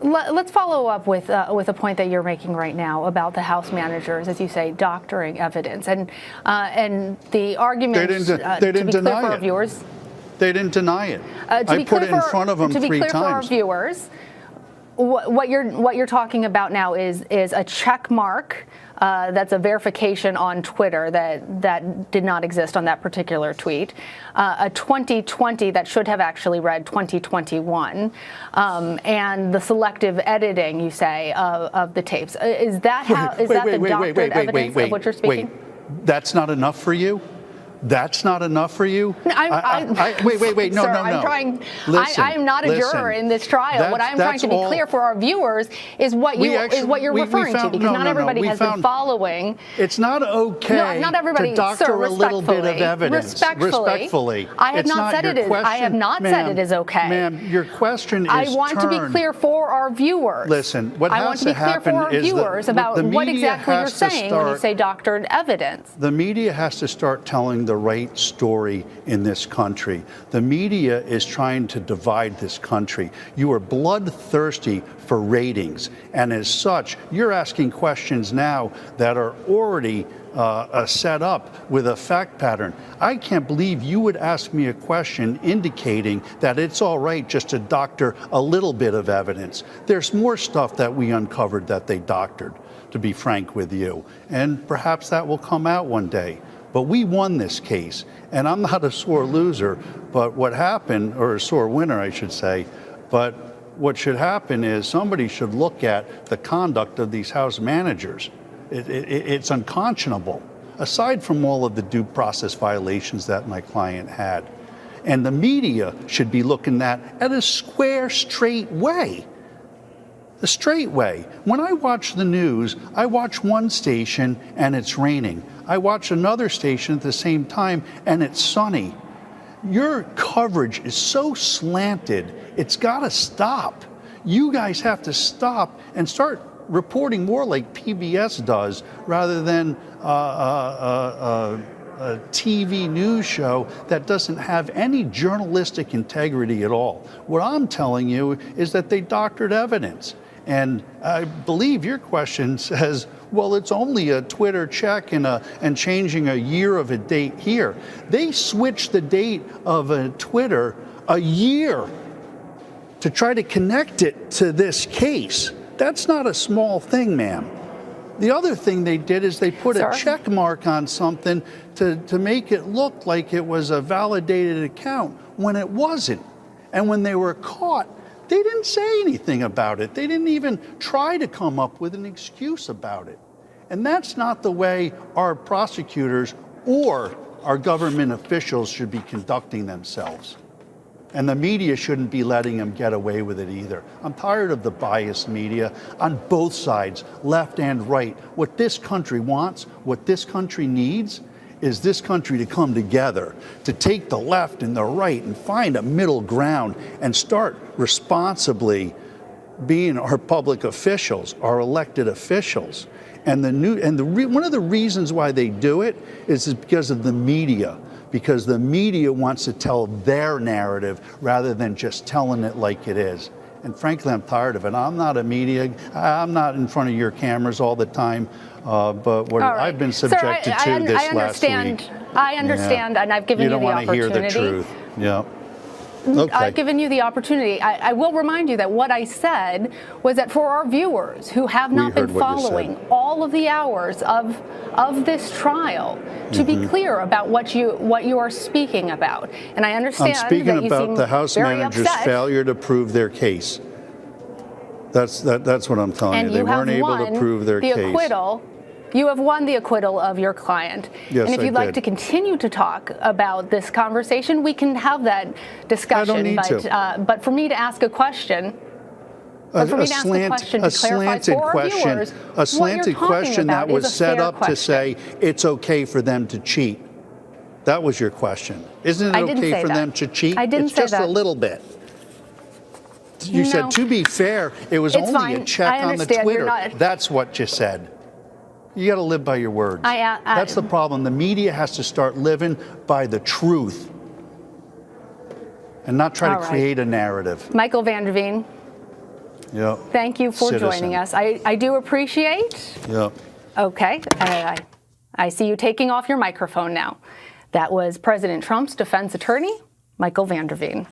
Let's follow up with a point that you're making right now about the House managers, as you say, doctoring evidence, and the argument. They didn't deny for it. Our viewers, they didn't deny it. I put it in front of them 3 times. To be clear for our viewers, what you're talking about now is a check mark. That's a verification on Twitter that did not exist on that particular tweet. A 2020 that should have actually read 2021, and the selective editing, you say, of the tapes. Is that the doctored evidence of what you're speaking? Wait, that's not enough for you? That's not enough for you? Wait, no, sir, no. I am not a juror in this trial. What I'm trying to be clear for our viewers is what you're referring to, because not everybody has been following. It's not okay not everybody, to doctor sir, a little bit of evidence. Respectfully. I have not said it is okay. Ma'am, your question is I want to be clear for our viewers. Listen, what has to happen I want to be clear for our viewers about what exactly you're saying when you say doctored evidence. The media has to start telling the right story in this country. The media is trying to divide this country. You are bloodthirsty for ratings, and as such, you're asking questions now that are already set up with a fact pattern. I can't believe you would ask me a question indicating that it's all right just to doctor a little bit of evidence. There's more stuff that we uncovered that they doctored, to be frank with you, and perhaps that will come out one day. But we won this case, and I'm not a sore loser, but what happened, or a sore winner, I should say, but what should happen is somebody should look at the conduct of these House managers. It's unconscionable, aside from all of the due process violations that my client had. And the media should be looking at a square, straight way. The straight way. When I watch the news, I watch one station and it's raining. I watch another station at the same time and it's sunny. Your coverage is so slanted, it's got to stop. You guys have to stop and start reporting more like PBS does rather than a TV news show that doesn't have any journalistic integrity at all. What I'm telling you is that they doctored evidence. And I believe your question says, well, it's only a Twitter check and changing a year of a date here. They switched the date of a Twitter a year to try to connect it to this case. That's not a small thing, ma'am. The other thing they did is they put a check mark on something to make it look like it was a validated account when it wasn't. And when they were caught, they didn't say anything about it. They didn't even try to come up with an excuse about it. And that's not the way our prosecutors or our government officials should be conducting themselves. And the media shouldn't be letting them get away with it either. I'm tired of the biased media on both sides, left and right. What this country wants, what this country needs, is this country to come together, to take the left and the right and find a middle ground and start responsibly being our public officials, our elected officials. And one of the reasons why they do it is because of the media. Because the media wants to tell their narrative rather than just telling it like it is. And frankly, I'm tired of it. I'm not a media, I'm not in front of your cameras all the time, but what I've been subjected to this last week. I understand, and I've given you the opportunity. You don't want to hear the truth, yeah. Okay. I've given you the opportunity. I will remind you that what I said was that for our viewers who have not been following all of the hours of this trial, to be clear about what you are speaking about. And I understand I'm speaking that you about seem the House manager's failure to prove their case. That's what I'm telling you. They weren't able to prove their case. You have won the acquittal of your client. Yes, and if you'd like to continue to talk about this conversation, we can have that discussion. I don't need to. But for me to ask a question, a slanted question that was set up to say it's okay for them to cheat. That was your question. Isn't it okay for them to cheat? I didn't say that. It's just a little bit. You said, to be fair, it was only a check on the Twitter. That's what you said. You got to live by your words. That's the problem. The media has to start living by the truth and not try to create a narrative. Michael van der Veen. Yep. Thank you for Citizen. joining us. I do appreciate. Yep. Okay. I see you taking off your microphone now. That was President Trump's defense attorney, Michael van der Veen.